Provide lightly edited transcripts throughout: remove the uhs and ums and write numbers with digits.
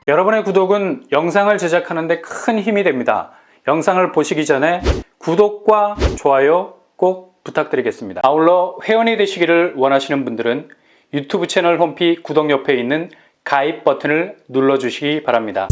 여러분의 구독은 영상을 제작하는 데 큰 힘이 됩니다. 영상을 보시기 전에 구독과 좋아요 꼭 부탁드리겠습니다. 아울러 회원이 되시기를 원하시는 분들은 유튜브 채널 홈피 구독 옆에 있는 가입 버튼을 눌러주시기 바랍니다.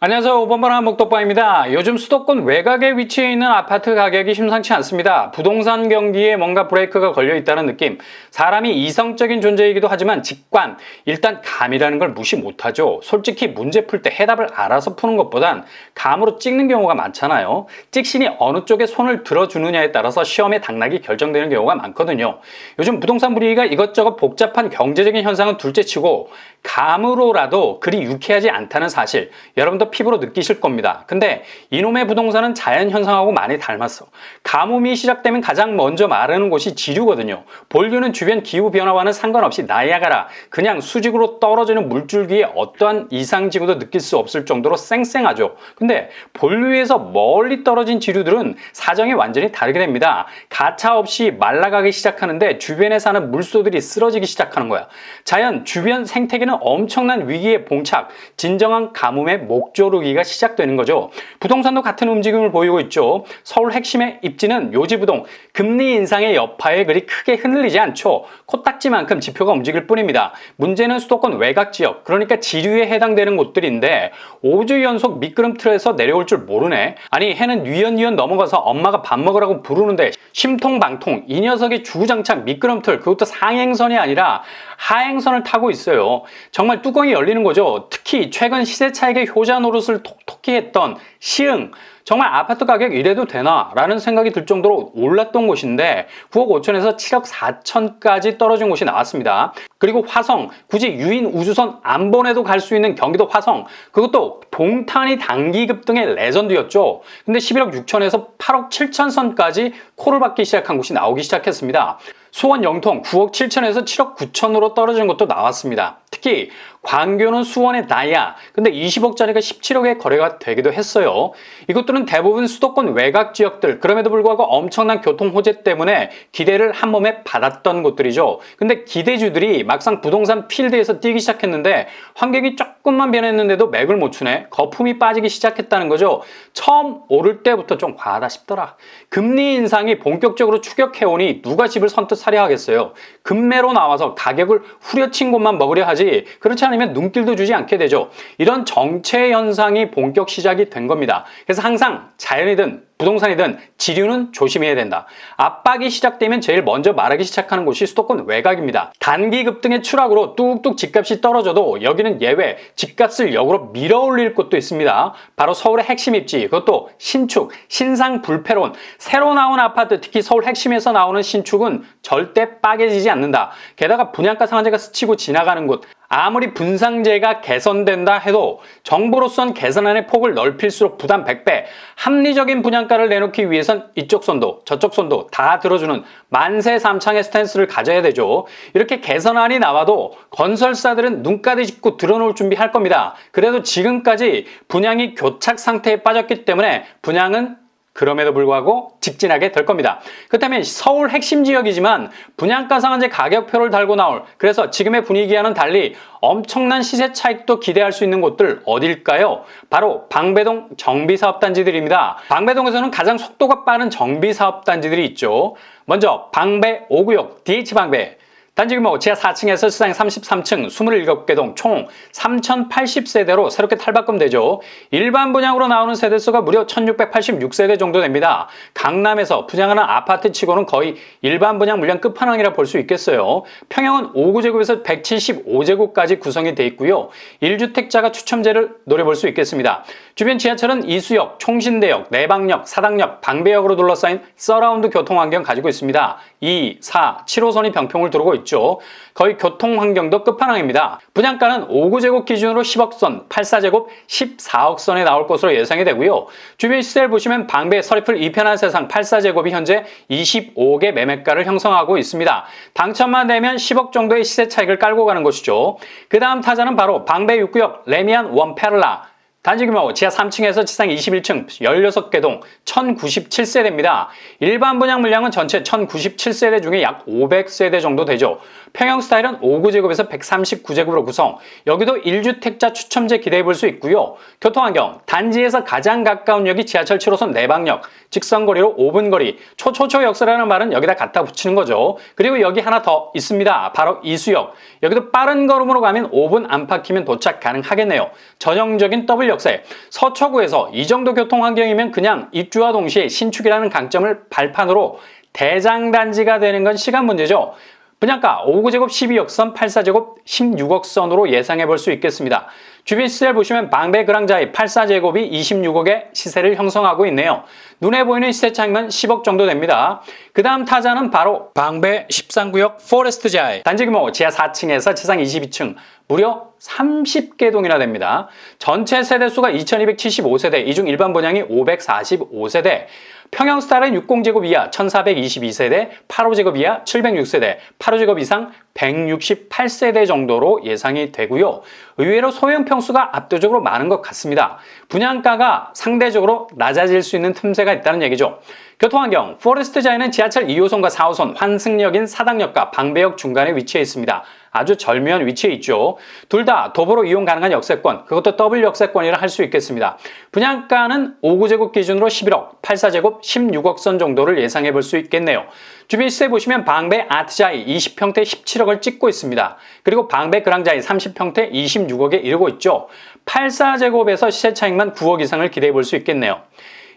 안녕하세요. 5번번한 목덕방입니다. 요즘 수도권 외곽에 위치해 있는 아파트 가격이 심상치 않습니다. 부동산 경기에 뭔가 브레이크가 걸려 있다는 느낌. 사람이 이성적인 존재이기도 하지만 직관, 일단 감이라는 걸 무시 못하죠. 솔직히 문제 풀 때 해답을 알아서 푸는 것보단 감으로 찍는 경우가 많잖아요. 찍신이 어느 쪽에 손을 들어주느냐에 따라서 시험의 당락이 결정되는 경우가 많거든요. 요즘 부동산 분위기가 이것저것 복잡한 경제적인 현상은 둘째치고 감으로라도 그리 유쾌하지 않다는 사실 여러분도 피부로 느끼실 겁니다. 근데 이놈의 부동산은 자연현상하고 많이 닮았어. 가뭄이 시작되면 가장 먼저 마르는 곳이 지류거든요. 본류는 주변 기후변화와는 상관없이 나야가라, 그냥 수직으로 떨어지는 물줄기에 어떠한 이상징후도 느낄 수 없을 정도로 쌩쌩하죠. 근데 본류에서 멀리 떨어진 지류들은 사정이 완전히 다르게 됩니다. 가차없이 말라가기 시작하는데 주변에 사는 물소들이 쓰러지기 시작하는 거야. 자연 주변 생태계는 엄청난 위기에 봉착, 진정한 가뭄의 목조르기가 시작되는 거죠. 부동산도 같은 움직임을 보이고 있죠. 서울 핵심의 입지는 요지부동, 금리 인상의 여파에 그리 크게 흔들리지 않죠. 코딱지만큼 지표가 움직일 뿐입니다. 문제는 수도권 외곽 지역, 그러니까 지류에 해당되는 곳들인데 5주 연속 미끄럼틀에서 내려올 줄 모르네. 아니 해는 뉘연뉘연 넘어가서 엄마가 밥 먹으라고 부르는데 심통방통, 이 녀석이 주구장창 미끄럼틀, 그것도 상행선이 아니라 하행선을 타고 있어요. 정말 뚜껑이 열리는 거죠. 특히 최근 시세 차익의 효자 노릇을 톡톡히 했던 시흥, 정말 아파트 가격 이래도 되나? 라는 생각이 들 정도로 올랐던 곳인데 9억 5천에서 7억 4천까지 떨어진 곳이 나왔습니다. 그리고 화성, 굳이 유인 우주선 안 보내도 갈 수 있는 경기도 화성, 그것도 동탄이 단기 급등의 레전드였죠. 근데 11억 6천에서 8억 7천 선까지 코를 박기 시작한 곳이 나오기 시작했습니다. 수원 영통 9억 7천에서 7억 9천으로 떨어진 것도 나왔습니다. 특히 광교는 수원의 나야, 근데 20억짜리가 17억에 거래가 되기도 했어요. 이것들은 대부분 수도권 외곽 지역들, 그럼에도 불구하고 엄청난 교통 호재 때문에 기대를 한 몸에 받았던 곳들이죠. 근데 기대주들이 막상 부동산 필드에서 뛰기 시작했는데 환경이 조금만 변했는데도 맥을 못 추네. 거품이 빠지기 시작했다는 거죠. 처음 오를 때부터 좀 과하다 싶더라. 금리 인상이 본격적으로 추격해오니 누가 집을 선뜻 사려 하겠어요. 금매로 나와서 가격을 후려친 곳만 먹으려 하지, 그렇지 않으면 눈길도 주지 않게 되죠. 이런 정체 현상이 본격 시작이 된 겁니다. 그래서 항상 자연이든 부동산이든 지류는 조심해야 된다. 압박이 시작되면 제일 먼저 마르기 시작하는 곳이 수도권 외곽입니다. 단기 급등의 추락으로 뚝뚝 집값이 떨어져도 여기는 예외, 집값을 역으로 밀어올릴 곳도 있습니다. 바로 서울의 핵심 입지, 그것도 신축, 신상 불패론, 새로 나온 아파트, 특히 서울 핵심에서 나오는 신축은 절대 빠개지지 않는다. 게다가 분양가 상한제가 스치고 지나가는 곳, 아무리 분상제가 개선된다 해도 정부로선 개선안의 폭을 넓힐수록 부담 100배, 합리적인 분양가를 내놓기 위해선 이쪽 손도 저쪽 손도 다 들어주는 만세 삼창의 스탠스를 가져야 되죠. 이렇게 개선안이 나와도 건설사들은 눈가리 짚고 들어놓을 준비할 겁니다. 그래도 지금까지 분양이 교착 상태에 빠졌기 때문에 분양은 그럼에도 불구하고 직진하게 될 겁니다. 그렇다면 서울 핵심 지역이지만 분양가 상한제 가격표를 달고 나올, 그래서 지금의 분위기와는 달리 엄청난 시세 차익도 기대할 수 있는 곳들 어딜까요? 바로 방배동 정비사업단지들입니다. 방배동에서는 가장 속도가 빠른 정비사업단지들이 있죠. 먼저 방배 5구역 DH방배, 단지 규모 지하 4층에서 시상 33층 27개 동 총 3080세대로 새롭게 탈바꿈되죠. 일반 분양으로 나오는 세대수가 무려 1686세대 정도 됩니다. 강남에서 분양하는 아파트치고는 거의 일반 분양 물량 끝판왕이라 볼 수 있겠어요. 평형은 5구제곱에서 175제곱까지 구성이 되어 있고요. 1주택자가 추첨제를 노려볼 수 있겠습니다. 주변 지하철은 이수역, 총신대역, 내방역, 사당역, 방배역으로 둘러싸인 서라운드 교통환경 가지고 있습니다. 2, 4, 7호선이 병풍을 두르고 있죠. 거의 교통환경도 끝판왕입니다. 분양가는 5구제곱 기준으로 10억선, 8사제곱 14억선에 나올 것으로 예상이 되고요. 주변 시세를 보시면 방배 서리풀 이편한 세상 8사제곱이 현재 25억의 매매가를 형성하고 있습니다. 당첨만 되면 10억 정도의 시세 차익을 깔고 가는 것이죠. 그 다음 타자는 바로 방배 6구역 레미안 원페를라, 단지 규모 지하 3층에서 지상 21층 16개 동 1097세대입니다. 일반 분양 물량은 전체 1097세대 중에 약 500세대 정도 되죠. 평형 스타일은 5구제곱에서 139제곱으로 구성. 여기도 1주택자 추첨제 기대해 볼 수 있고요. 교통환경, 단지에서 가장 가까운 역이 지하철 7호선 내방역, 직선거리로 5분 거리. 초초초역세라는 말은 여기다 갖다 붙이는 거죠. 그리고 여기 하나 더 있습니다. 바로 이수역. 여기도 빠른 걸음으로 가면 5분 안팎이면 도착 가능하겠네요. 전형적인 더블 역세. 서초구에서 이 정도 교통 환경이면 그냥 입주와 동시에 신축이라는 강점을 발판으로 대장단지가 되는 건 시간 문제죠. 분양가 5구제곱 12억선, 84제곱 16억선으로 예상해 볼 수 있겠습니다. 주변 시세를 보시면 방배 그랑자이 84제곱이 26억의 시세를 형성하고 있네요. 눈에 보이는 시세 차익만 10억 정도 됩니다. 그 다음 타자는 바로 방배 13구역 포레스트자이. 단지 규모 지하 4층에서 지상 22층 무려 30개 동이나 됩니다. 전체 세대수가 2275세대, 이 중 일반 분양이 545세대. 평형 스타일은 60제곱 이하 1422세대, 85제곱 이하 706세대, 85제곱 이상 168세대 정도로 예상이 되고요. 의외로 소형 평수가 압도적으로 많은 것 같습니다. 분양가가 상대적으로 낮아질 수 있는 틈새가 있다는 얘기죠. 교통환경, 포레스트자이는 지하철 2호선과 4호선, 환승역인 사당역과 방배역 중간에 위치해 있습니다. 아주 절묘한 위치에 있죠. 둘 다 도보로 이용 가능한 역세권, 그것도 더블 역세권이라 할 수 있겠습니다. 분양가는 5구제곱 기준으로 11억, 84제곱 16억선 정도를 예상해 볼 수 있겠네요. 주변 시세 보시면 방배 아트자이 20평대 17억을 찍고 있습니다. 그리고 방배 그랑자이 30평대 26억에 이르고 있죠. 84제곱에서 시세 차익만 9억 이상을 기대해 볼 수 있겠네요.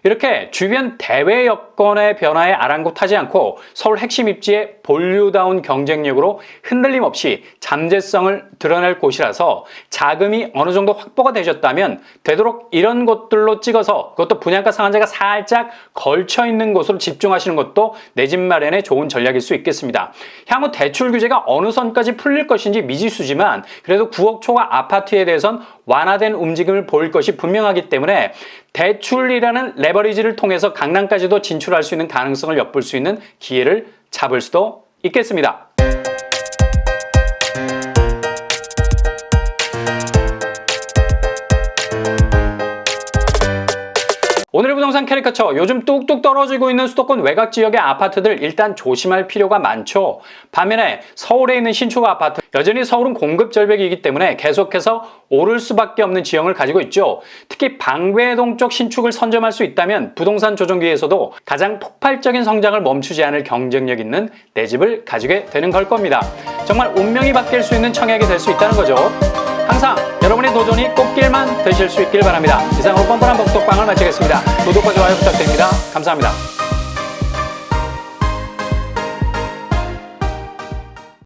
이렇게 주변 대외 여건의 변화에 아랑곳하지 않고 서울 핵심 입지의 본류다운 경쟁력으로 흔들림 없이 잠재성을 드러낼 곳이라서 자금이 어느 정도 확보가 되셨다면 되도록 이런 곳들로 찍어서, 그것도 분양가 상한제가 살짝 걸쳐 있는 곳으로 집중하시는 것도 내 집 마련에 좋은 전략일 수 있겠습니다. 향후 대출 규제가 어느 선까지 풀릴 것인지 미지수지만 그래도 9억 초과 아파트에 대해선 완화된 움직임을 보일 것이 분명하기 때문에 대출이라는 레버리지를 통해서 강남까지도 진출할 수 있는 가능성을 엿볼 수 있는 기회를 잡을 수도 있겠습니다. 오늘의 부동산 캐리커처, 요즘 뚝뚝 떨어지고 있는 수도권 외곽 지역의 아파트들 일단 조심할 필요가 많죠. 반면에 서울에 있는 신축 아파트, 여전히 서울은 공급 절벽이기 때문에 계속해서 오를 수밖에 없는 지형을 가지고 있죠. 특히 방배동 쪽 신축을 선점할 수 있다면 부동산 조정기에서도 가장 폭발적인 성장을 멈추지 않을 경쟁력 있는 내 집을 가지게 되는 걸 겁니다. 정말 운명이 바뀔 수 있는 청약이 될 수 있다는 거죠. 항상 여러분의 도전이 꽃길만 되실 수 있길 바랍니다. 이상으로 뻔뻔한 복덕방을 마치겠습니다. 구독과 좋아요 부탁드립니다. 감사합니다.